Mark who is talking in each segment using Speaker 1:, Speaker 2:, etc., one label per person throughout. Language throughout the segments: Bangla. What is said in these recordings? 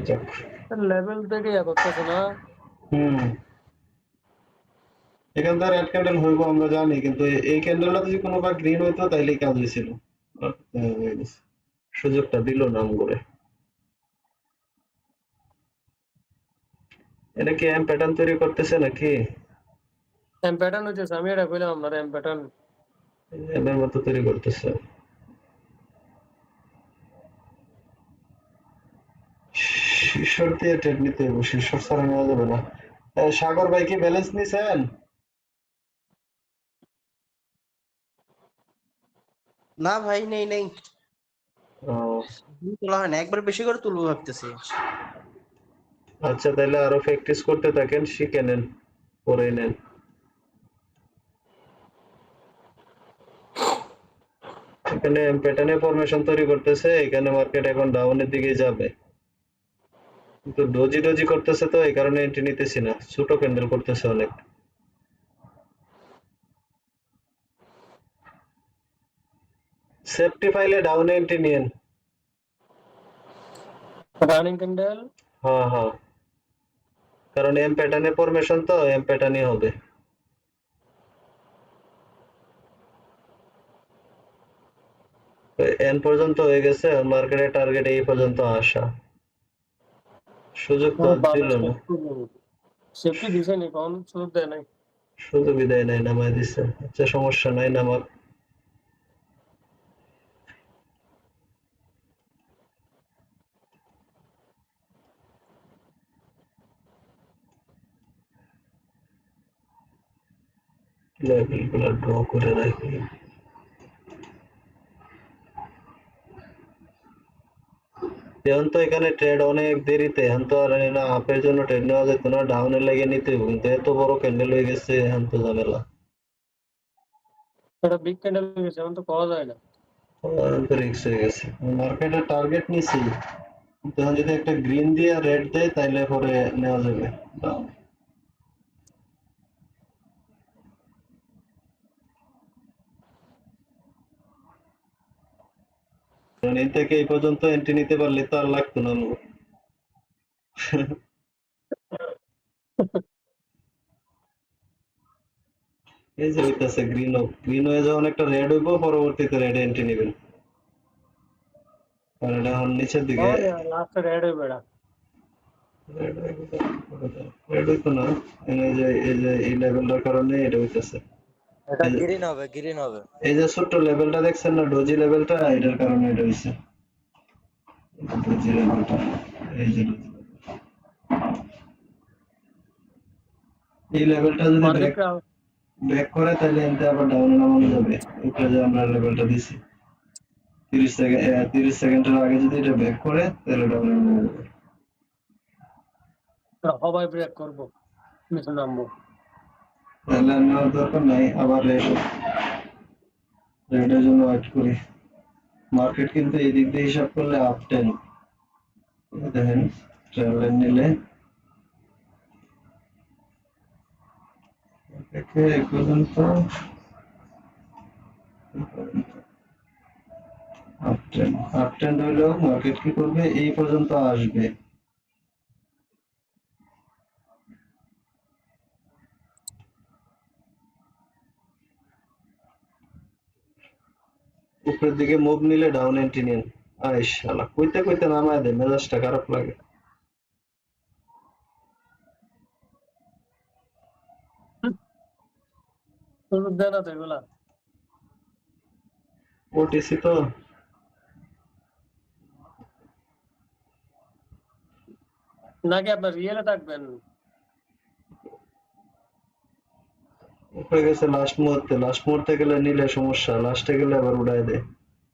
Speaker 1: যাক।
Speaker 2: লেভেল থেকে ইয়া করতেছে না।
Speaker 1: হুম এখান থেকে রেড ক্যান্ডেল হইব আমরা জানি, কিন্তু এই ক্যান্ডেলটা যদি কোনো বা গ্রিন হইতো তাইলেই কাজ হয়েছিল। হয়ে গেছে। সুযোগটা দিল না করে। এটা কি এম প্যাটার্ন তৈরি করতেছে নাকি?
Speaker 2: এম প্যাটার্ন হচ্ছে, আমি এটা কইলাম আপনার এম প্যাটার্ন।
Speaker 1: এদের মতো তৈরি করতেছে। শিশর দিয়ে ট্রেড নিতে হইব, শিশর ছাড়া নেওয়া যাবে না। সাগর ভাই কি ব্যালেন্স নিছেন?
Speaker 3: না ভাই, নেই নেই,
Speaker 1: ও
Speaker 3: তোলা হয় না, একবার বেশি করে তুলবো ভাবতেছি।
Speaker 1: আচ্ছা, তাহলে আরো প্র্যাকটিস করতে থাকেন, শিখে নেন, পরে নেন। এখানে প্যাটার্নে ফরমেশন তৈরি করতেছে, এখানে মার্কেট এখন ডাউনের দিকে যাবে, কিন্তু ডোজি ডোজি করতেছে, তো এই কারণে এন্ট্রি নিতেছি না, ছোট ক্যান্ডেল করতেছে অনেক। সেফটি ফাইলে ডাউনে এন্ট্রি নিয়েন।
Speaker 2: Running candle.
Speaker 1: হ্যাঁ হ্যাঁ, কারণ এম প্যাটার্নে ফরমেশন, তো এম প্যাটার্নই হবে। এন পর্যন্ত হয়ে গেছে, মার্কেটের টার্গেট এই পর্যন্ত আসা, সুযোগ তো দিল না।
Speaker 2: সেফটি দিছে নি কোন সুযোগ দেয় নাই।
Speaker 1: শুধু বিদায় নাই, নামাই দিছে। আচ্ছা সমস্যা নাই, নামাক। লেভেল গুলা ড্র করে রাখি। এখন তো এখানে ট্রেড অনেক দেরিতে, এখন তো আর না আপের জন্য ট্রেড নেওয়া যেত না, ডাউনের লেগে নিতে হবে, কিন্তু এত বড় ক্যান্ডেল হয়ে গেছে, এখন তো ঝামেলা।
Speaker 2: এটা বিগ ক্যান্ডেল হয়ে গেছে, এখন তো পাওয়া যায় না।
Speaker 1: এখন তো রিস্ক হয়ে গেছে, মার্কেটের টার্গেট নিছি, কিন্তু এখন যদি একটা গ্রিন দিয়ে রেড দেয় তাইলে পরে নেওয়া যাবে down। কারণ এই থেকে এই পর্যন্ত এন্ট্রি নিতে পারলে তো আর লাগতো না আমার। এই যে হইতাছে গ্রিন হোক, গ্রিন হয়ে যখন একটা রেড হইব, পরবর্তীতে রেড এন্ট্রি নেবেন, কারণ এটা এখন নিচের দিকে।
Speaker 2: লাস্টে রেড হয়ে বেড়া।
Speaker 1: রেড হইতো না, এই যে এই লেভেলটার কারণে এটা হইতেছে।
Speaker 4: এটা গ্রিন হবে, গ্রিন হবে।
Speaker 1: এই যে ছোট্ট লেভেলটা দেখছেন না, ডোজি লেভেলটা, এটার কারণে এটা হইছে। ডোজি লেভেলটা, এই যে ডোজি level। এই লেভেলটা যদি
Speaker 2: মার্কেট
Speaker 1: ব্যাক করে তাহলে এনতে আবার ডাউনে নামানো যাবে। এটা যে আমরা লেভেলটা দিছি 30 সেকেন্ডের আগে যদি এটা ব্যাক করে তাহলে ডাউনে নামানো যাবে।
Speaker 2: হবাই ব্রেক করবো, নিচে নামবো।
Speaker 1: তাহলে আর নেওয়ার দরকার নাই, আবার রেডের জন্য ওয়েট করি। মার্কেট কিন্তু এই দিক দিয়ে হিসাব করলে আপ 10, দেখেন ট্রেন্ড নিলে দেখে এই পর্যন্ত আপ ট্রেন্ড হইলেও মার্কেট কি করবে, এই পর্যন্ত আসবে। উপরের দিকে মুভ নিলে ডাউন এন্ট্রি নিন। আয় শালা, কইতে কইতে নামায় দেয়, মেজাজটা খারাপ লাগে।
Speaker 2: সুযোগ দেয় না তো এগুলা।
Speaker 1: ওটিসি তো
Speaker 2: নাকি আপনার রিয়েলে থাকবেন?
Speaker 1: উপরে গেছে লাস্ট মুহূর্তে, লাস্ট মুহূর্তে গেলে নিলে সমস্যা, লাস্টে গেলে আবার উড়ায় দেয়।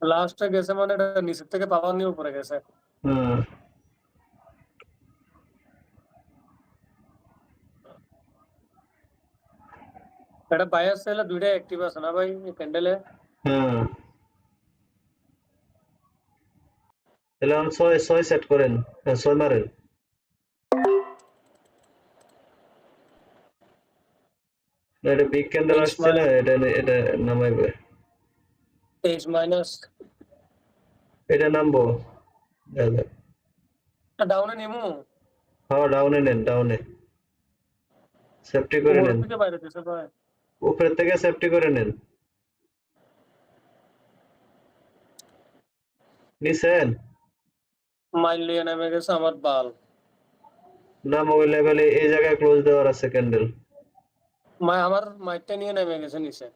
Speaker 2: লাস্টে গেছে মানে এটা নিচের থেকে পাওয়ার নিয়ে উপরে গেছে।
Speaker 1: হ্যাঁ
Speaker 2: এটা বায়ার সেলে দুইটাই অ্যাক্টিভ আছে না ভাই ক্যান্ডেলে?
Speaker 1: হ্যাঁ, তাহলে এখন 6 সেট করেন, 6 মারেন। না, এটা বিগ ক্যান্ডেল আসছে না, এটা নামাইবে,
Speaker 2: এইচ মাইনাস।
Speaker 1: এটা নামবো। দেখা যাক।
Speaker 2: ডাউনে নিমু
Speaker 1: হ্যাঁ ডাউনে নেন, ডাউনে সেফটি করে
Speaker 2: উপর
Speaker 1: নেন,
Speaker 2: থেকে বাইরে দিছে ভাই
Speaker 1: উপরের থেকে সেফটি করে নেন। নিছেন
Speaker 2: মাইল লিয়ে নেমে গেছে আমার বাল
Speaker 1: না? মোবাইল লেভেলে এই জায়গায় ক্লোজ দেওয়ার আছে ক্যান্ডেল।
Speaker 2: আমার মাইকটা নিয়ে নেমে গেছে নিচে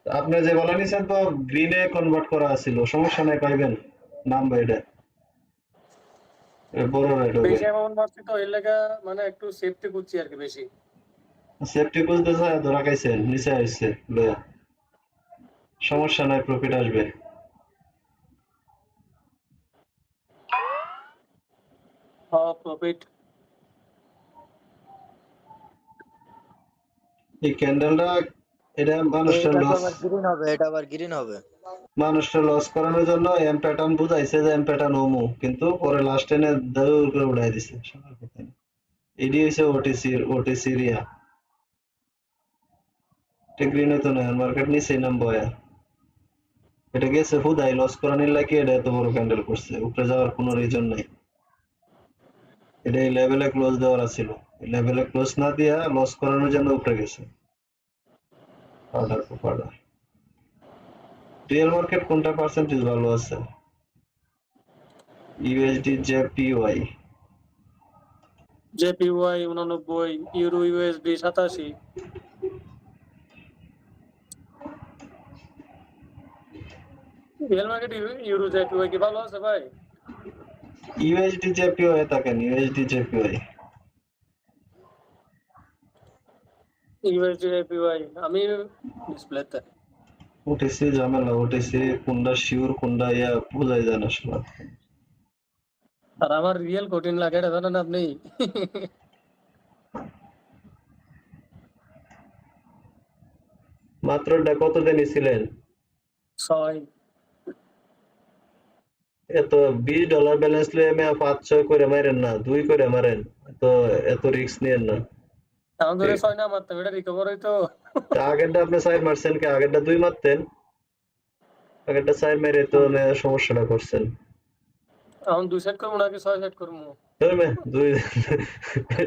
Speaker 1: আপনি যে বলা নিছেন তো গ্রিনে কনভার্ট করা আছিল, সমস্যা নাই, পাইবেন নামবে এটা, বড় রেড হবে।
Speaker 2: বেশি অ্যামাউন্ট মারছি তো এর লেগে মানে একটু সেফটি করছি আর কি বেশি
Speaker 1: সেফটি খুঁজতেছে ধরা খাইছে, নিচে আসছে লয়া, সমস্যা নাই, প্রফিট আসবে।
Speaker 2: প্রফিট
Speaker 1: এই ক্যান্ডেলটা, এটা মানুষটা
Speaker 4: এটা তো
Speaker 1: লস,
Speaker 4: আবার গ্রিন হবে, এটা আবার গ্রিন হবে।
Speaker 1: মানুষটা লস করানোর জন্য এম প্যাটার্ন বুঝাইছে যে এম প্যাটার্ন ওমু, কিন্তু পরে লাস্ট এনে দৌড় করে উড়াই দিছে। শোনার কথা না, এডি হইছে ওটিসি রিয়া, এটা গ্রিনে তো নয়, মার্কেট নিচে নাম বয়া, এটা গেছে হুদাই লস করানোর লাগে, এটা এত বড় ক্যান্ডেল করছে, উপরে যাওয়ার কোনো রিজন নাই। এটা এই লেভেলে ক্লোজ দেওয়ার ছিল, লেভেলে ক্লোজ না দিয়া লস করানোর জন্য উপরে গেছে। অর্ডার রিয়েল মার্কেট কোনটা পার্সেন্টেজ ভালো আছে? USD JPY
Speaker 2: JPY 89 euro USD 87 real market euro JPY কি ভালো আছে ভাই
Speaker 1: ইউএসডি জেপিওয়াই থাকেন, ইউএসডি জেপিওয়াই
Speaker 2: ইউএসডি জেপিওয়াই আমি ডিসপ্লেতে
Speaker 1: ওটিসি ঝামেলা, ওটিসি কোনটা শিওর কোনটা ইয়া বোঝাই যায় না সবার।
Speaker 2: আর আমার রিয়েল কঠিন লাগে এটা জানেন আপনি
Speaker 1: মাত্র এটা কত দিনই ছিলেন?
Speaker 2: 6
Speaker 1: এত $20 ব্যালেন্স লয়ে 5-6 করে মারেন না, 2 করে মারেন, তো এত রিস্ক নিয়েন না।
Speaker 2: এখন ধরে 6 না মারতাম এটা রিকভার হইতো
Speaker 1: তা আগেরটা আপনি 4 মারছেন, কি আগেরটা 2 মারতেন? আগেরটা 4 মেরে তো সমস্যাটা করছেন।
Speaker 2: এখন 2 সেট করবো নাকি 6 সেট করবো
Speaker 1: ধরবে 2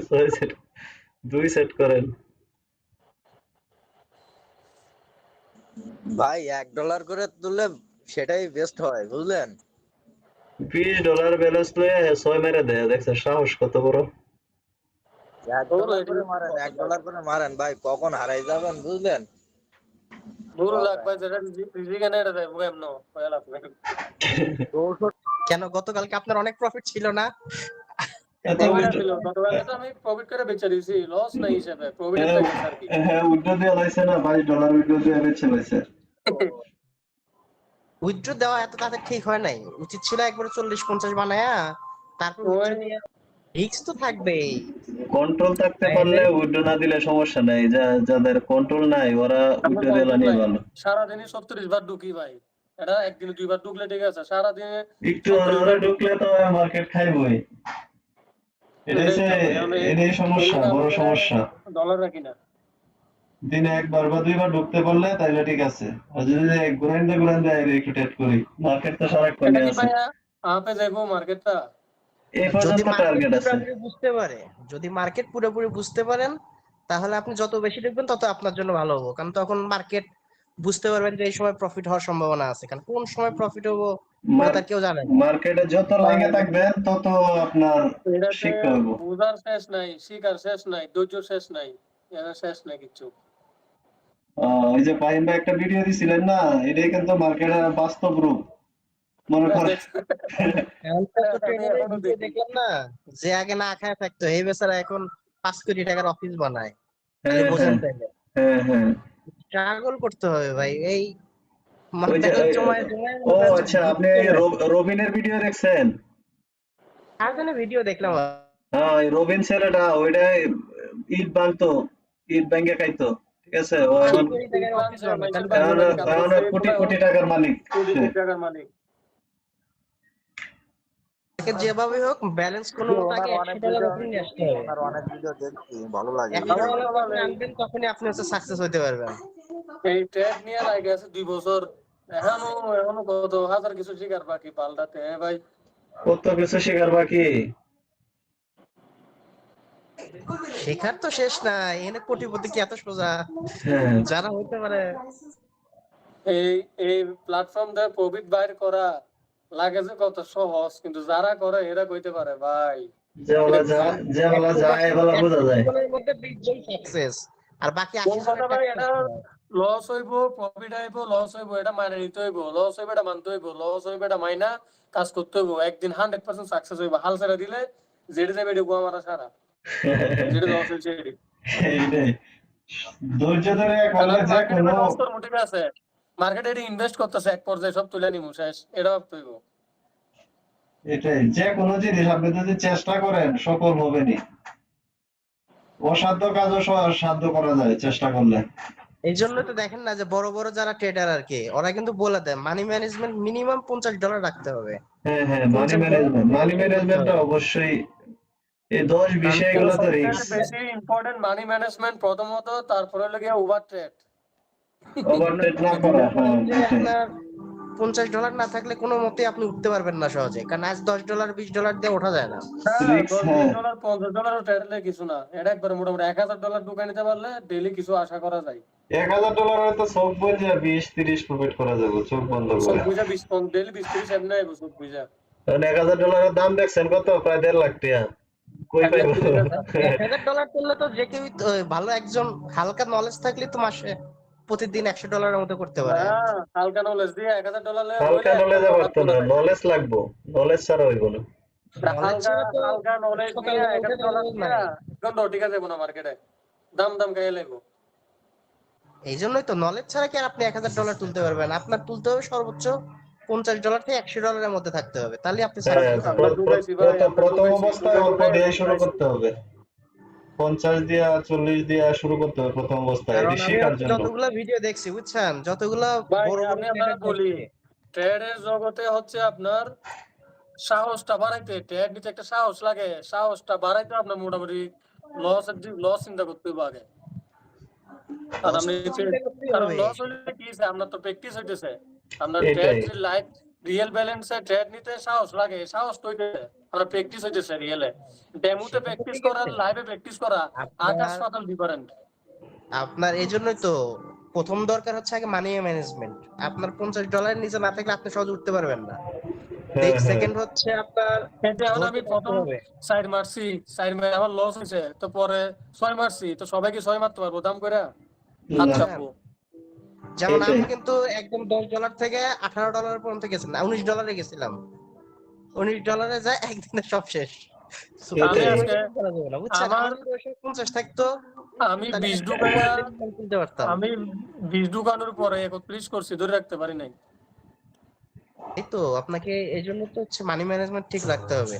Speaker 1: 6 সেট, 2 সেট করেন।
Speaker 4: ভাই $1 করে তুললে সেটাই বেস্ট হয়, বুঝলেন?
Speaker 1: $20 ব্যালেন্স লয়ে 6 মেরে দেয়, দেখছেন সাহস কত বড়।
Speaker 4: $1 করে মারেন, $1 করে মারেন ভাই, কখন হারাই যাবেন বুঝলেন?
Speaker 2: দূর লাখ ভাই যেটা রিজিক এনে এটা দেবো এমন হয়ে লাভ নাই
Speaker 3: কেন গতকালকে আপনার অনেক প্রফিট ছিল না?
Speaker 1: এত
Speaker 2: প্রফিট ছিল গতকালকে তো আমি প্রফিট করে বেচে দিয়েছি লস নাই হিসেবে প্রফিট একটা গেছে আর কি
Speaker 1: হ্যাঁ উইথড্র দিয়ে লাইছে না, $22 উইথড্র দিয়ে বেচে লাইছে।
Speaker 3: উইথড্র দেওয়া এত তাদের ঠিক হয় নাই, উচিত ছিল একবারে 40-50 বানায়া তারপর উইথড্র নিয়ে, রিস্ক তো থাকবেই।
Speaker 1: কন্ট্রোল থাকতে পারলে উইথড্র না দিলে সমস্যা নাই, যাদের কন্ট্রোল নাই ওরা উইথড্র দিলে নিয়ে ভালো।
Speaker 2: সারাদিনে 37 বার ঢুকি ভাই, এটা একদিনে 2 বার ঢুকলে ঠিক আছে, সারাদিনে
Speaker 1: একটু ওরা ঢুকলে তো মার্কেট খাইবই, এটাই সমস্যা, বড় সমস্যা।
Speaker 2: ডলার রাখি না
Speaker 1: দিনে একবার বা 2 বার ঢুকতে পারলে তাইলে ঠিক আছে, আর যদি ঘুরাইন্দে একটু টেট করি, মার্কেট তো সারাক্ষণ
Speaker 2: এটা কি
Speaker 1: আছে।
Speaker 2: ভাই আপে যাইবো মার্কেটটা
Speaker 1: এই
Speaker 3: যদি
Speaker 1: পর্যন্ত
Speaker 3: মার্কেট
Speaker 1: টার্গেট আছে।
Speaker 3: পুরোপুরি বুঝতে পারে, যদি মার্কেট পুরোপুরি বুঝতে পারেন, তাহলে আপনি যত বেশি দেখবেন তত আপনার জন্য ভালো হবে, কারণ তখন মার্কেট বুঝতে পারবেন যে এই সময় প্রফিট হওয়ার সম্ভাবনা আছে, কারণ কোন সময় প্রফিট হবো ওটা তার কেউ জানে না।
Speaker 1: মার্কেটে যত লাইনে থাকবেন তত আপনার
Speaker 2: এটাতে
Speaker 1: শিক্ষা হইব।
Speaker 2: বুঝার শেষ নাই, শিকার শেষ নাই, ধৈর্য শেষ নাই, এর শেষ নাই কিছু
Speaker 1: ওই যে ফাহিম ভাই একটা ভিডিও দিছিলেন না, এটাই কিন্তু মার্কেটের বাস্তব রূপ মনে করেন।
Speaker 3: এখন তো ট্রেডারের ভিডিও দেখলাম না, যে আগে না খায় থাকতো এই বেচারা এখন 5 কোটি টাকার অফিস বানায়, খালি বোঝেন তাইলে
Speaker 1: হ্যাঁ
Speaker 3: স্ট্রাগল করতে হবে ভাই, এই মানে
Speaker 1: ওই যে
Speaker 3: টাকা জমায় জমায়
Speaker 1: ও আচ্ছা, আপনি রবিনের ভিডিও দেখছেন?
Speaker 3: আর জন্য ভিডিও দেখলাম।
Speaker 1: হ্যাঁ, ওই রবিন ছেলেটা ওইটা ইট ভাঙতো, ইট ভাঙে খাইতো, ঠিক আছে? ও এখন কোটি কোটি টাকার মালিক সে।
Speaker 3: যেভাবে হোক ব্যালেন্স কোনো টাকা $100 উপরে নিয়ে আসতে হবে।
Speaker 4: ওনার অনেক ভিডিও দেখছি, ভালো লাগে।
Speaker 3: $100 যখন আনবেন তখনই আপনি হচ্ছে সাকসেস হতে পারবেন।
Speaker 2: এই ট্রেড নিয়ে লাগে আছে 2 বছর, এখনো কত হাজার কিছু শিকার বাকি পাল্টাতে ভাই।
Speaker 1: কত কিছু শেখার বাকি।
Speaker 3: শেখার তো শেষ নাই, এনে কোটিপতি কি এত সোজা?
Speaker 1: হ্যাঁ
Speaker 3: যারা হইতে পারে।
Speaker 2: এই এই প্ল্যাটফর্ম দিয়ে প্রফিট বাইর করা লাগে যে কত সহজ, কিন্তু যারা করে এরা কইতে পারে ভাই এটা
Speaker 1: যে বলা যায় বলা বোঝা যায়।
Speaker 3: জনের মধ্যে 20 জন সাকসেস, আর বাকি 80
Speaker 2: কোন
Speaker 3: জনের
Speaker 2: কথা ভাই,
Speaker 3: টাকা
Speaker 2: এটা লস হইব প্রফিট হইব, লস হইব এটা মানে নিতে হইব, লস হইব এটা মানতে হইব, লস হইব এটা মাইনা কাজ করতে হইব, একদিন 100% সাকসেস হইব। হাল ছেড়ে দিলে যেটা যাবে এটা গোয়া মারা সারা, যেটা লস হয়েছে এটি।
Speaker 1: এইটাই, ধৈর্য ধরে
Speaker 2: কারণ
Speaker 1: করলে
Speaker 2: আমি
Speaker 1: যে
Speaker 2: মার্কেটে
Speaker 1: কোনো,
Speaker 2: লস করবো ঠিক আছে, মার্কেটে এটা ইনভেস্ট করতেছে, এক পর্যায়ে সব তুলে নিবো শেষ, এটা ভাবতে হইব।
Speaker 1: এটাই যে কোনো জিনিস আপনি যদি চেষ্টা করেন সফল হবেনই। অসাধ্য কাজও সাধ্য করা যায় চেষ্টা করলে।
Speaker 3: এই জন্য তো দেখেন না যে বড় বড় যারা ট্রেডার আর কি, ওরা কিন্তু বলে দেয় মানি ম্যানেজমেন্ট মিনিমাম $50 রাখতে হবে।
Speaker 1: হ্যাঁ হ্যাঁ, মানি
Speaker 3: $50
Speaker 1: ম্যানেজমেন্ট,
Speaker 3: দিয়ে
Speaker 1: মানি
Speaker 3: শুরু করতে
Speaker 1: ম্যানেজমেন্টটা
Speaker 3: হবে।
Speaker 1: অবশ্যই, এই 10
Speaker 3: কারণ
Speaker 1: বিষয়
Speaker 2: কিন্তু
Speaker 1: এগুলো তো
Speaker 2: সবচেয়ে
Speaker 1: রিস্ক।
Speaker 2: বেশি ইম্পর্টেন্ট মানি ম্যানেজমেন্ট প্রথমত, তারপরে হলো গিয়ে ওভার ট্রেড।
Speaker 1: ওভারটেক না
Speaker 3: আপনি
Speaker 1: করা,
Speaker 3: মনে করেন
Speaker 1: হ্যাঁ
Speaker 3: যে
Speaker 1: এটাই।
Speaker 3: আপনার $50 না থাকলে কোনো মতে আপনি উঠতে পারবেন না সহজে, কারণ আজ $10 $20 দিয়ে ওঠা যায় না।
Speaker 2: হ্যাঁ,
Speaker 1: রিস্ক,
Speaker 2: 10
Speaker 1: হ্যাঁ।
Speaker 2: $20 $50 ট্রেডলে কিছু না, এটা একবারে মোটামুটি $1000 ঢুকে নিতে পারলে ডেইলি কিছু আশা করা যায়।
Speaker 1: $1000 হয়তো চোখ বন্ধ 20-30 প্রফিট করা যাবে চোখ বন্ধ
Speaker 2: সব
Speaker 1: করে।
Speaker 2: বুঝা 20 ডেইলি 20-30 এমনি আইবো সব বুঝা।
Speaker 1: কারণ $1000 দাম দেখছেন কত, প্রায় 1.5 লাখ টাকা। কই
Speaker 2: 1 লাখ
Speaker 1: পাইবো?
Speaker 2: 30 হাজার।
Speaker 3: $1000 করলে তো যে কেউ ভালো একজন হালকা নলেজ থাকলে তো মাসে প্রতিদিন $100 মতো করতে
Speaker 2: না,
Speaker 3: পারে।
Speaker 2: হালকা নলেজ দিয়ে $1000 হইলে
Speaker 1: হালকা
Speaker 2: এক
Speaker 1: নলেজে
Speaker 2: বছর কাজ
Speaker 1: পারতো
Speaker 2: করা
Speaker 1: না,
Speaker 2: যায়।
Speaker 1: নলেজ লাগবো, নলেজ ছাড়া হইব না।
Speaker 3: নলেজ
Speaker 2: হালকা
Speaker 3: ছাড়া তো
Speaker 2: হালকা নলেজ নিয়ে
Speaker 3: সকালবেলা উঠে
Speaker 2: $1000
Speaker 3: দাঁড়ানো
Speaker 2: দিয়া
Speaker 3: নাই।
Speaker 2: এখন ঠিক আছে না মার্কেটে দাম দাম খাইয়ে লাগবো।
Speaker 3: এই জন্যই তো নলেজ ছাড়া কি আর আপনি $1000 তুলতে পারবেন? আপনার তুলতে হবে সর্বোচ্চ $50 থেকে $100 মধ্যে থাকতে হবে, তাহলে আপনি
Speaker 1: হ্যাঁ,
Speaker 3: সাকসেস
Speaker 2: আমরা
Speaker 3: হবেন।
Speaker 2: ডুবাইছি ভাই, আমরা
Speaker 1: প্রথম
Speaker 2: ডুবাইছি,
Speaker 1: অবস্থায়
Speaker 2: ডুবে
Speaker 1: অল্প
Speaker 2: ডুবে
Speaker 1: দিয়ে
Speaker 2: এখন
Speaker 1: শুরু
Speaker 2: পাইছি।
Speaker 1: করতে হবে। 50 দিয়া 40 দিয়া শুরু করতে হবে প্রথম অবস্থায়,
Speaker 3: কারণ
Speaker 1: এটি
Speaker 3: আমি
Speaker 1: শেখার
Speaker 3: হচ্ছে
Speaker 1: জন্য।
Speaker 3: যতগুলা ভিডিও দেখছি বুঝছেন, যতগুলা
Speaker 2: ভাই
Speaker 3: বড় বড়
Speaker 2: আমি আপনারা
Speaker 3: ট্রেডার
Speaker 2: বলি,
Speaker 3: দেখছি,
Speaker 2: ট্রেডের জগতে হচ্ছে আপনার সাহসটা বাড়াইতে, ট্রেড নিতে একটা সাহস লাগে, সাহসটা বাড়াইতে আপনার মোটামুটি লস চিন্তা করতে হবে আগে। আর আপনি
Speaker 3: চিন্তা করতেই
Speaker 2: কারণ
Speaker 3: হবে।
Speaker 2: লস হইলে কি হইছে, আপনার তো প্র্যাকটিস হইতেছে, আপনার ট্রেড
Speaker 1: এটাই,
Speaker 2: যে লাইফ রিয়েল ব্যালেন্সে ট্রেড নিতে সাহস লাগে, সাহস তো হইতেছে, আপনার প্র্যাকটিস হইতেছে রিয়েলে। ডেমোতে
Speaker 3: সেটা তো
Speaker 2: প্র্যাকটিস
Speaker 3: ঠিক
Speaker 2: করার
Speaker 3: আছে।
Speaker 2: লাইভে প্র্যাকটিস করা আকাশ
Speaker 3: আপনার
Speaker 2: পাতাল ডিফারেন্ট।
Speaker 3: আপনার এই জন্যই তো প্রথম দরকার হচ্ছে আগে মানি ম্যানেজমেন্ট। আপনার $50 নিচে না থাকলে আপনি সহজে উঠতে পারবেন না।
Speaker 1: হ্যাঁ হ্যাঁ।
Speaker 3: সেকেন্ড হচ্ছে আপনার
Speaker 2: কিন্তু এখন
Speaker 3: ধৈর্য
Speaker 2: আমি
Speaker 3: থাকতে
Speaker 2: প্রথম
Speaker 3: হবে।
Speaker 2: 4 মারছি, 4 মারে আমার লস হয়েছে, তো পরে 6 মারছি, তো সবাই কি 6 মারতে পারবো দাম করে? হাত
Speaker 1: না,
Speaker 3: বুঝছেন?
Speaker 2: চাপবো।
Speaker 3: যেমন
Speaker 1: এটাই।
Speaker 3: আমি কিন্তু একদম $10 থেকে $18 পর্যন্ত গেছিলাম, $19 গেছিলাম। $19 যায় একদিনে সব শেষ। So,
Speaker 2: আমি
Speaker 1: এটাই।
Speaker 2: আজকে
Speaker 3: ওইরকম করা যাবে না বুঝছেন,
Speaker 2: আমার
Speaker 3: আমার যদি ওই সময় 50 থাকতো
Speaker 2: আমি
Speaker 3: তাহলে
Speaker 2: 20
Speaker 3: একটা
Speaker 2: ঢুকাইয়া,
Speaker 3: কিনতে পারতাম।
Speaker 2: আমি 20 ঢুকানোর পরে 31 করছি, ধরে রাখতে পারি নাই।
Speaker 3: এই তো আপনাকে এই জন্য তো হচ্ছে মানি ম্যানেজমেন্ট ঠিক রাখতে হবে,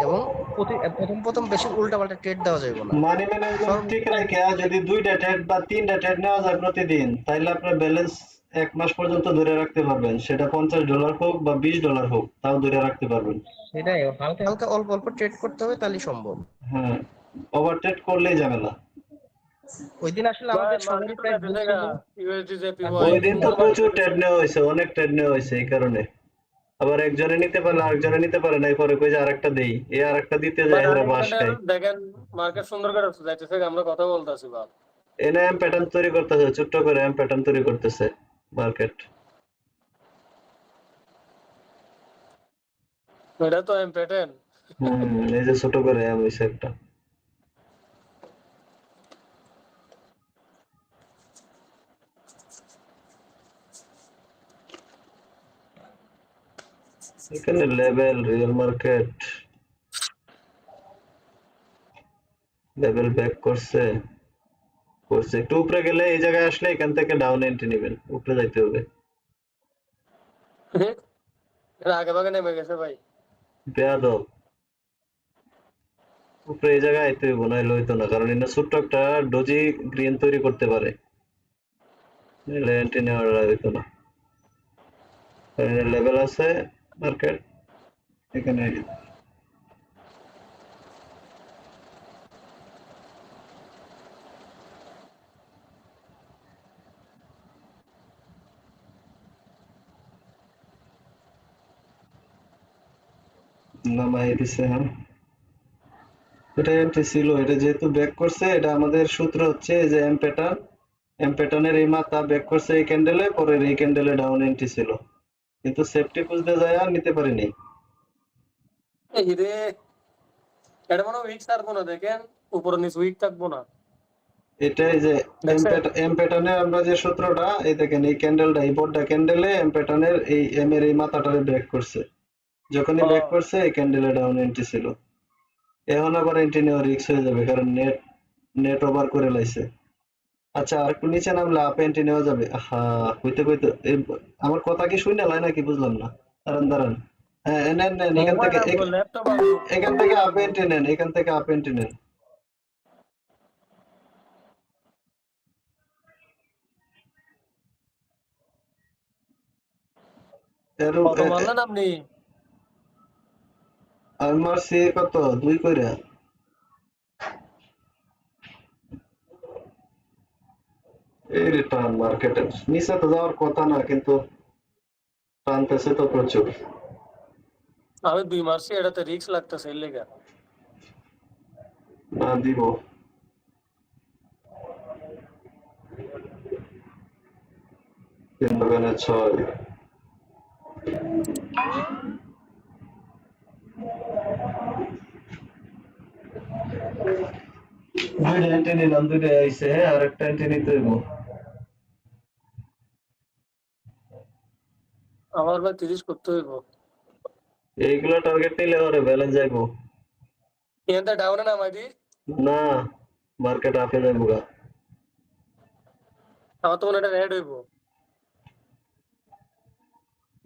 Speaker 3: এবং প্রথম প্রথম বেশি উল্টাপাল্টা ট্রেড দেওয়া যাবে না।
Speaker 1: মানি ম্যানেজমেন্ট ঠিক
Speaker 3: সর্বোচ্চ
Speaker 1: রেখে যদি 2টা ট্রেড বা 3টা ট্রেড নেওয়া যায় প্রতিদিন, তাহলে আপনার ব্যালেন্স 1 মাস পর্যন্ত ধরে রাখতে পারবেন। সেটা $50 হোক বা $20 হোক, তাও ধরে রাখতে পারবেন।
Speaker 3: সেটাই, হালকা হালকা অল্প অল্প ট্রেড করতে হবে, তাহলেই সম্ভব।
Speaker 1: হ্যাঁ, ওভার ট্রেড করলেই ঝামেলা।
Speaker 3: ওই দিন আসলে
Speaker 2: ভাই
Speaker 3: আমাদের সবারই
Speaker 2: মার্কেট তো
Speaker 3: প্রায় ভুল
Speaker 2: যাইতেছে গা,
Speaker 3: ছিল।
Speaker 2: ইউএসডি
Speaker 3: তারপর
Speaker 2: জেপিওয়াই
Speaker 1: ওই দিন তো
Speaker 2: সুন্দর বাড়ি
Speaker 1: প্রচুর
Speaker 2: যাইতেছে।
Speaker 1: ট্রেড নেওয়া হয়েছে, অনেক ট্রেড নেওয়া হয়েছে, এই কারণে। আবার একজনে নিতে পারলে আরেকজনে নিতে পারে না, পরে কই যে আরেকটা দেই, এই আরেকটা দিতে যায়
Speaker 2: বাট
Speaker 1: হেরা
Speaker 2: আর্নিং
Speaker 1: বাস
Speaker 2: ক্যান্ডেল
Speaker 1: খায়।
Speaker 2: দেখেন, মার্কেট সুন্দর করে যাইতেছে, আমরা কথা বলতেছি বাপ।
Speaker 1: এনে এম প্যাটার্ন তৈরি করতেছে, ছোট্ট করে এম প্যাটার্ন তৈরি করতেছে মার্কেট।
Speaker 2: এটা তো এম প্যাটার্ন।
Speaker 1: এই যে ছোট করে এম হইছে একটা। এখানে level, real market level back করছে, একটু উপরে গেলে এই জায়গায় আসলে এখান থেকে ডাউন এন্ট্রি নেবেন, উপরে যাইতে হবে।
Speaker 2: এটা আগে ভাগে নেমে গেছে ভাই।
Speaker 1: বেয়াদব, উপরে এই জায়গায় আইতে হইব, নাহলে হইতো না, কারণ এটা ছোট্ট একটা ডোজি গ্রিন তৈরি করতে পারে, নাহলে এন্ট্রি নেওয়ার হইতো না। লেভেল আছে মার্কেট এখানে। নামাই দিছে, হ্যাঁ। এটা এন্ট্রি ছিল, এটা যেহেতু ব্যাক করছে, এটা আমাদের সূত্র হচ্ছে এই যে এম প্যাটার্নের এই মাথা ব্যাক করছে এই ক্যান্ডেলে, পরের এই ক্যান্ডেলে ডাউন এন্ট্রি ছিল, কিন্তু সেফটি খুঁজতে যায় আর নিতে পারিনি।
Speaker 2: এই রে, এটা মনে উইক থাকবো না, দেখেন উপরে নিচে উইক থাকবো না,
Speaker 1: এটাই যে
Speaker 2: দেখছেন?
Speaker 1: এম প্যাটার্নের আমরা যে সূত্রটা, এই দেখেন এই ক্যান্ডেলটা, এই বড়টা ক্যান্ডেলে এম প্যাটার্নের এই এম এর এই মাথাটারে ব্রেক করছে, যখনই ব্রেক করছে এই ক্যান্ডেলে ডাউন এন্ট্রি ছিল। এখন আবার এন্ট্রি নেওয়া রিস্ক হয়ে যাবে, কারণ নেট ওভার করে লাইছে। আচ্ছা, আর একটু নিচে নামলে আপ এন্ট্রি নেওয়া যাবে। হ্যাঁ, কইতে কইতে আমার কথা কি শুনে লাই নাকি বুঝলাম না। দাঁড়ান দাঁড়ান, হ্যাঁ নেন নেন,
Speaker 2: মোবাইল আমগো, ল্যাপটপ আমগো,
Speaker 1: এখান থেকে আপ এন্ট্রি নেন, এখান থেকে আপ এন্ট্রি নেন।
Speaker 2: কত মারলেন আপনি?
Speaker 1: আমি মারছি কত, 2 কইরা। এই রিটার্ন মার্কেটের নিচে তো যাওয়ার কথা না, কিন্তু টানতেছে তো প্রচুর।
Speaker 2: আমি 2 মারছি, এটাতে রিস্ক লাগতেছে এর লেগা।
Speaker 1: না দিব, 3 দোকানে 6। দুইটা এন্ট্রি নিলাম, দুইটা আইছে, হ্যাঁ আর একটা এন্ট্রি নিতে হইব।
Speaker 2: আমার ভাই 30 করতে হইব।
Speaker 1: এইগুলা টার্গেট নিলে ওরে ব্যালেন্স যাইবো।
Speaker 2: এখানটা ডাউনে নামাই দি,
Speaker 1: না, মার্কেট আপে যাইবো গা।
Speaker 2: আমার তো মনে হয় এটা রেড হইব।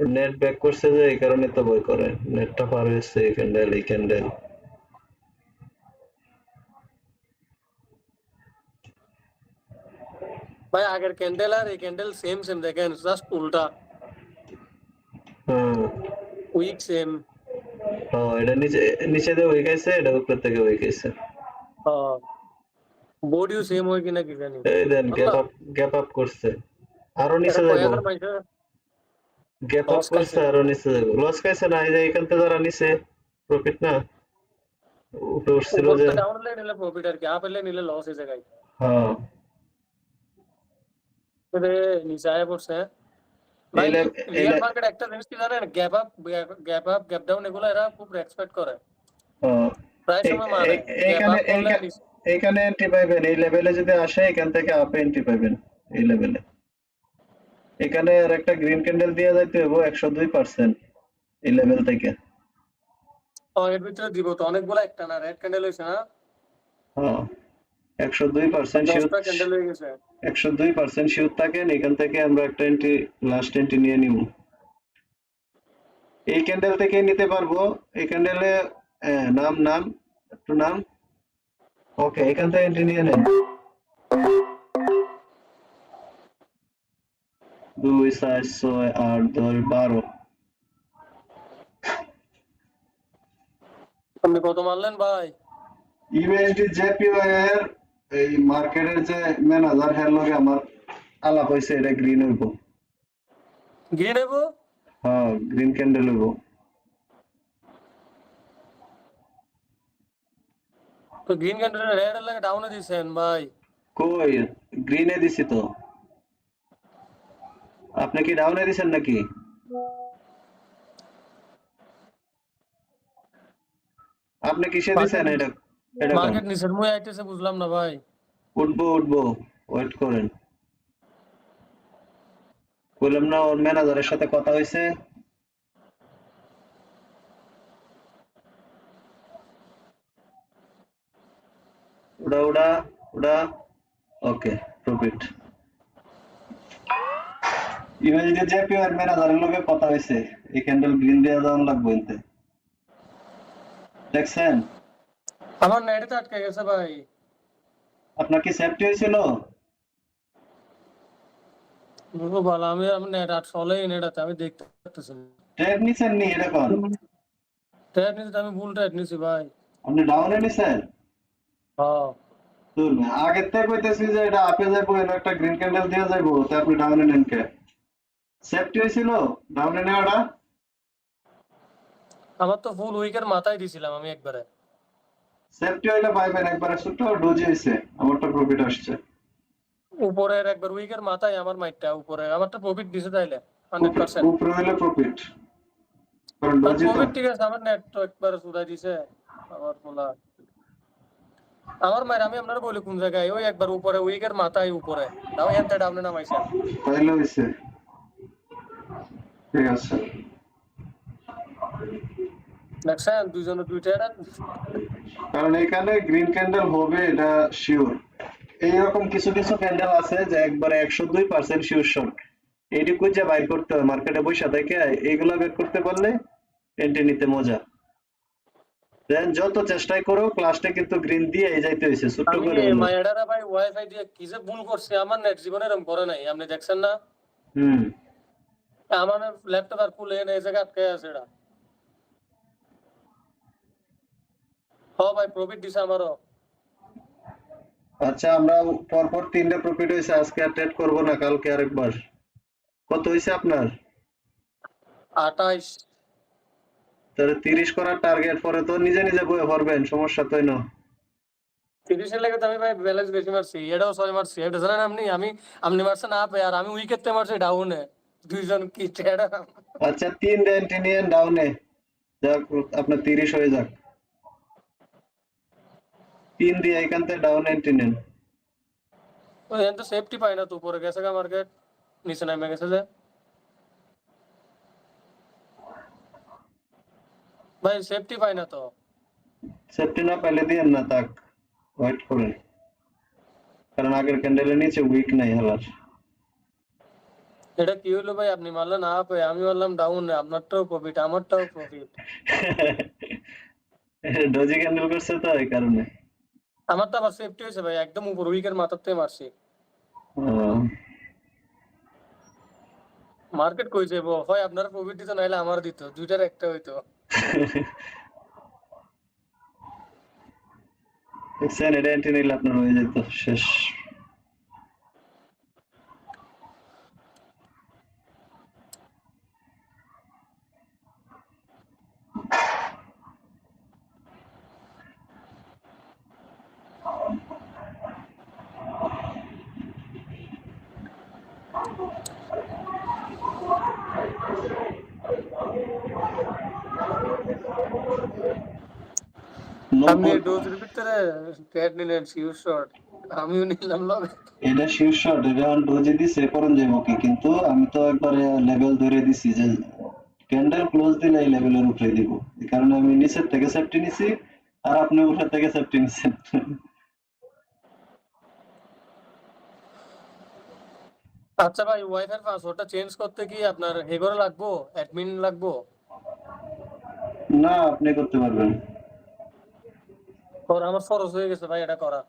Speaker 1: নেট ব্যাক করছে যে, এই কারণে তো ভয় করে, নেটটা পার হয়েছে এই ক্যান্ডেল।
Speaker 2: ভাই আগের ক্যান্ডেল আর এই ক্যান্ডেল সেম সেম, দেখেন জাস্ট উল্টা,
Speaker 1: হ্যাঁ
Speaker 2: উইক সেম।
Speaker 1: হ্যাঁ, এটা নিচে নিচে দিয়ে উইক আইছে, এটা উপর থেকে উইক আইছে।
Speaker 2: বডিও সেম হয় কিনা কি জানি।
Speaker 1: এই দেন
Speaker 2: আল্লাহ,
Speaker 1: গ্যাপ আপ করছে, আরো
Speaker 2: এটা
Speaker 1: নিচে
Speaker 2: কয়
Speaker 1: যাইবো।
Speaker 2: হাজার পাইছে?
Speaker 1: গ্যাপ আপ
Speaker 2: লস
Speaker 1: করছে,
Speaker 2: খাইছে।
Speaker 1: আরো নিচে যাইবো। লস খাইছে না, এই যে এখান থেকে যারা নিচে প্রফিট না, উপরে উঠছিল
Speaker 2: উপর
Speaker 1: যে।
Speaker 2: তো ডাউন হলে নিলে প্রফিট আর কি, আপ হলে নিলে লস এই জায়গায়।
Speaker 1: হ্যাঁ,
Speaker 2: রে নিচে আয়া পড়ছে।
Speaker 1: এই
Speaker 2: ভাই
Speaker 1: এই
Speaker 2: রিয়েল মার্কেট একটা জিনিস কি জানেন, গ্যাপ ডাউন এগুলো এরা খুব রেসপেক্ট করে,
Speaker 1: হ্যাঁ,
Speaker 2: প্রায় সময় মানে গ্যাপ
Speaker 1: এইখানে
Speaker 2: আপ করলে
Speaker 1: এইখানে এন্ট্রি পাইবেন, এই লেভেলে যদি আসে এখান থেকে আপে এন্ট্রি পাইবেন এই লেভেলে। এখানে আর একটা গ্রিন ক্যান্ডেল দিয়ে যাইতে হবে 102% এই লেভেল থেকে।
Speaker 2: এর ভিতরে দিব তো অনেকগুলো, একটা না রেড ক্যান্ডেল হয়েছে না,
Speaker 1: হ্যাঁ, 102% শিওর,
Speaker 2: 10টা ক্যান্ডেল হয়ে গেছে।
Speaker 1: 102% শিওর থাকেন। এখান থেকে আমরা একটা এন্ট্রি, লাস্ট এন্ট্রি নিয়ে নিব। এই ক্যান্ডেল থেকে নিতে পারবো, এই ক্যান্ডেলে নাম একটু নাম। ওকে, এখান থেকে এন্ট্রি নিয়ে নেন। 2 4 6 8 10 12।
Speaker 2: আপনি কত মারলেন ভাই?
Speaker 1: ইউএসডি জেপিওয়াই এর এই মার্কেটের যে ম্যানেজার, হের লগে আমার আলাপ হইছে, এটা গ্রিন হইব।
Speaker 2: গিয়ে নেবো।
Speaker 1: হ্যাঁ, গ্রিন ক্যান্ডেল হইব।
Speaker 2: তো গ্রিন ক্যান্ডেল রেড লাগে ডাউনে দিছেন ভাই।
Speaker 1: কই, গ্রিনে দিছি তো। আপনি কি ডাউনে দিছেন নাকি? আপনি কিসে দিছেন এটা? এটা কোন?
Speaker 2: মার্কেট নিচের মুই আইতেছে, বুঝলাম না ভাই।
Speaker 1: উঠবো, ওয়েট করেন। বললাম না, ওর ম্যানেজারের সাথে কথা হইছে। ওটা ওকে, প্রফিট। ইউএসডি জেপিও এর ম্যানেজারের লগে কথা হইছে, এই ক্যান্ডেল গ্রিন দেয়া যাওয়ার লাগবে এনতে। দেখছেন?
Speaker 2: আমার নেটে তো আটকে গেছে ভাই।
Speaker 1: আপনার কি সেফটি হয়েছিল?
Speaker 2: বুঝবো ভালো, আমি নেট আট চলেই নেটাতে, আমি দেখতে পাচ্তেছি না।
Speaker 1: ট্রেড নিছেন নি এরকম?
Speaker 2: ট্রেড নিতে আমি ভুল ট্রেড নিছি ভাই।
Speaker 1: আপনি ডাউনে নিছেন?
Speaker 2: হ্যাঁ,
Speaker 1: আগের থেকে কইতেছি যে এটা আপে যাইবো, এর একটা গ্রিন ক্যান্ডেল দিয়ে যাইবো, তা আপনি ডাউনে নেন কে? সেফটি হয়েছিল ডাউনে নেওয়াটা?
Speaker 2: আমার তো ফুল উইকের মাথায় দিছিলাম আমি একবারে।
Speaker 1: সেফটি হইলে পাইবেন একবার ছোট ডোজি হইছে আমারটা প্রফিট আসছে
Speaker 2: উপরের একবার উইকের মাথায় আমার মাইটটা উপরে আমারটা প্রফিট দিছে তাইলে 100%।
Speaker 1: উপরে হইলে প্রফিট কারণ
Speaker 2: আর
Speaker 1: ডোজি তো
Speaker 2: প্রফিট ঠিক আছে, আমার নেট তো একবার সুদাই দিছে আমার বলা। আমার মায়ের আমি আপনার বলি কোন জায়গায়, ওই একবার উপরে উইকের মাথায় উপরে দাও এনতে ডাউনে নামাইছেন।
Speaker 1: তাইলে হইছে ঠিক আছে
Speaker 2: দেখছেন দুইজনে দুইটা
Speaker 1: কারণ এখানে গ্রিন ক্যান্ডেল হবে এটা শিওর এইরকম কিছু কিছু ক্যান্ডেল আছে যে একবারে 102% শিওর শট এইটুকু যে বাইর করতে হয় মার্কেটে বসে থেকে এইগুলা বের করতে পারলে এন্ট্রি নিতে মজা দেন যত চেষ্টাই করো ক্লাসটা কিন্তু গ্রিন দিয়ে এই যাইতে হইছে ছোট্ট
Speaker 2: আমি
Speaker 1: করে হলো।
Speaker 2: মায়েরারা ভাই ওয়াইফাই দিয়ে কি যে ভুল করছে, আমার নেট জীবনে এরকম করে নাই, আপনি দেখছেন না?
Speaker 1: হুম
Speaker 2: আমার ল্যাপটপ আর ফুল এই জায়গা আটকে আছে এটা। হ ভাই প্রফিট দিছে আমারও।
Speaker 1: আচ্ছা আমরা পরপর তিনটা প্রফিট হয়েছে আজকে আর ট্রেড করবো না কালকে আরেকবার কত হয়েছে আপনার
Speaker 2: 28।
Speaker 1: তাহলে 30 করার টার্গেট পরে তো নিজে নিজে বয়ে পারবেন সমস্যা তো না
Speaker 2: 30 লেগে তো আমি ভাই ব্যালেন্স বেশি মারছি, এটাও 6 মারছি, এটা জানেন আপনি? আপনি মারছেন আপে আর আমি উইকেটতে মারছি ডাউনে, দুইজন কি ট্রেডার।
Speaker 1: আচ্ছা 3 রেন্টি নিয়ে ডাউনে যাক আপনার 30 হয়ে যাক 3 দিয়ে এখান থেকে ডাউন এন্ট্রি নেন
Speaker 2: ওই তো সেফটি পাই না, তো উপরে গেছে গা মার্কেট, নিচে নামে গেছে যে ভাই সেফটি পাই না তো।
Speaker 1: সেফটি না পাইলে দিয়েন না তাক ওয়েট করেন কারণ আগের ক্যান্ডেলের নিচে উইক নাই হালার
Speaker 2: এটা কি হলো ভাই, আপনি মারলেন আপে আমি মারলাম ডাউনে, আপনারটাও প্রফিট আমারটাও প্রফিট।
Speaker 1: ডজি ক্যান্ডেল করছে তো এই কারণে
Speaker 2: আমারটা আবার সেফটি হয়েছে ভাই, একদম উপর উইকের মাথার থেকে মারছি।
Speaker 1: আহ,
Speaker 2: মার্কেট কই যাবো, হয় আপনার প্রফিট দিত নাইলে আমার দিত, দুইটার একটা হইতো।
Speaker 1: দেখছেন এটা এন্ট্রি নিলে আপনার হয়ে যেত শেষ
Speaker 2: আপনি
Speaker 1: 90
Speaker 2: ডোজের ভিতরে ট্রেড নিলেন শিওর শট, আমিও নিলাম লগে।
Speaker 1: এটা শীর্ষ এটা এখন ডোজি দিছে করণ যাবো কি কিন্তু আমি তো একবারে লেভেল ধরে দিছি যে ক্যান্ডেল ক্লোজ দিলে এই লেভেলের উপরে দিব এই কারণে আমি নিচের থেকে সেফটি নিছি আর আপনি উপর থেকে সেফটি নিছেন
Speaker 2: আচ্ছা ভাই ওয়াইফাই পাসওয়ার্ডটা চেঞ্জ করতে কি আপনার এগোরে লাগবো, অ্যাডমিন লাগবো?
Speaker 1: না আপনি করতে পারবেন
Speaker 2: ওর আমার খরচ হয়ে গেছে ভাই এটা করা।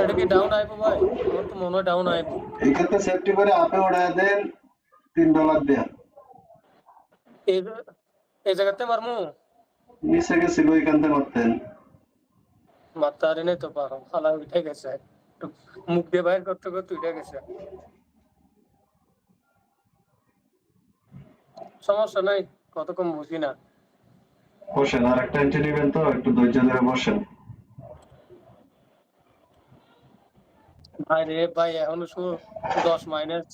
Speaker 2: এটা কি ডাউন আইবো ভাই? আমার তো মনে হয় ডাউন আইবো।
Speaker 1: এক্ষেত্রে সেফটি করে আপে উড়ায় দেন $3 দেয়া
Speaker 2: এই এই জায়গাতে মারমু
Speaker 1: নিচে গেছিল ওইখান থেকে মারতেন
Speaker 2: মাত্তারি নেই তো পারো খালা উঠে গেছে, মুখ দিয়ে বাইর করতে করতে উঠে গেছে। সমস্যা নাই, কত কম বুঝি না।
Speaker 1: বসেন আর একটা এন্ট্রি নেবেন তো একটু ধৈর্য ধরে বসেন
Speaker 2: ভাই রে ভাই এখন 10 মাইনাস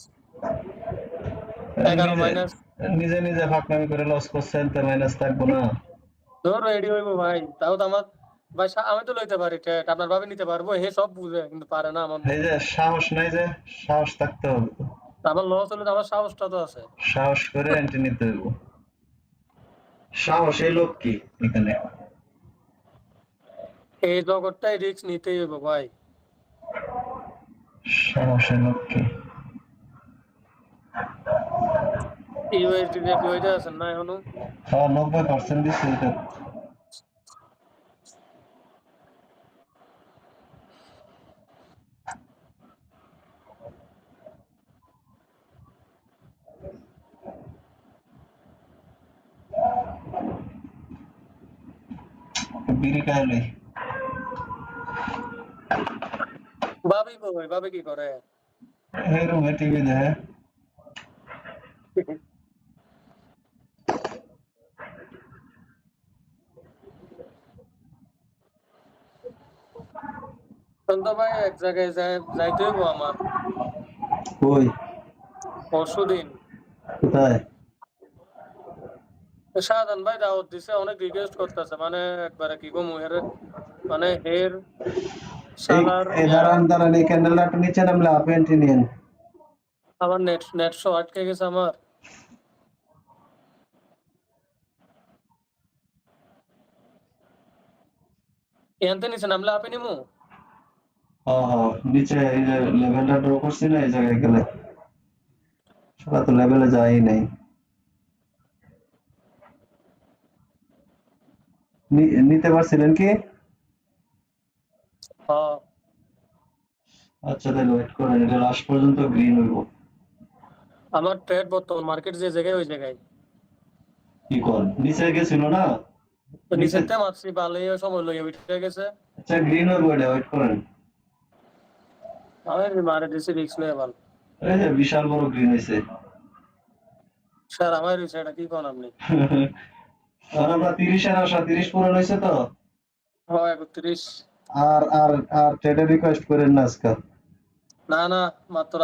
Speaker 2: 11 মাইনাস
Speaker 1: নিজে নিজে ফাঁকনামি করে লস করছেন তো মাইনাস থাকবো না
Speaker 2: ধর রেডি হইবো ভাই, তাও তো আমার ভাই আমি তো লইতে পারি ট্রেড, আপনার ভাবে নিতে পারবো, হে সব বুঝে কিন্তু পারে না আমার
Speaker 1: এই যে সাহস নাই যে সাহস থাকতে হবে তো।
Speaker 2: আমার লস হলে তো আমার সাহসটা তো আছে।
Speaker 1: সাহস করে এন্ট্রি নিতে হইব সাহস এই লোক কি এখানে
Speaker 2: এই জগৎটাই রিস্ক নিতেই হইব ভাই।
Speaker 1: সাহস এই লোক কি
Speaker 2: ইউএসডি রেডি হইতে আছেন না এখনো?
Speaker 1: হ্যাঁ 90% দিচ্ছে এটা বিড়ি খাইলে
Speaker 2: ভাবি কই ভাবি কি করে
Speaker 1: এই রুমে টিভি দেখে।
Speaker 2: এখন তো ভাই এক জায়গায় যাইতে হইব আমার
Speaker 1: কই?
Speaker 2: পরশুদিন
Speaker 1: কোথায়?
Speaker 2: শাহজাহান ভাই দাওয়াত দিছে অনেক রিকোয়েস্ট করতেছে মানে একবারে কি কম হের মানে হের
Speaker 1: এই
Speaker 2: শালার
Speaker 1: এই দাঁড়ান এই ক্যান্ডেলটা একটু নিচে নামলে আপনি এন্ট্রি নিন।
Speaker 2: আমার নেট শো আটকে গেছে আমার এখানতে নিচে নামলে আপনি নিমু
Speaker 1: নিচে এই যে লেভেলটা ড্র করছি না এই জায়গায় গেলে সেটা তো লেভেলে যাই নাই। নিতে পারছিলেন কি?
Speaker 2: হ্যাঁ
Speaker 1: আচ্ছা তাহলে ওয়েট করেন, এটা লাস্ট পর্যন্ত গ্রিন হইব।
Speaker 2: আমার ট্রেড বর্তমান মার্কেট যে জায়গায় ওই জায়গায়
Speaker 1: কি কর নিচে গেছিল না?
Speaker 2: তো
Speaker 1: নিচে
Speaker 2: নিচেরটা মারছি ভালোই সময় লইয়া উঠে গেছে
Speaker 1: আচ্ছা গ্রিন হইব, এটা ওয়েট করেন।
Speaker 2: আমি মারে দিছি রিক্স লইয়া ভালো
Speaker 1: এই যে বিশাল বড় গ্রিন হইছে।
Speaker 2: স্যার আমার হইছে এটা কি কোন আপনি
Speaker 1: আর আমরা 30 এর আশা 30 পূরণ হইছে তো।
Speaker 2: হয় 31
Speaker 1: আর আর আর ট্রেডে রিকোয়েস্ট করেন না আজকে।
Speaker 2: না মাত্র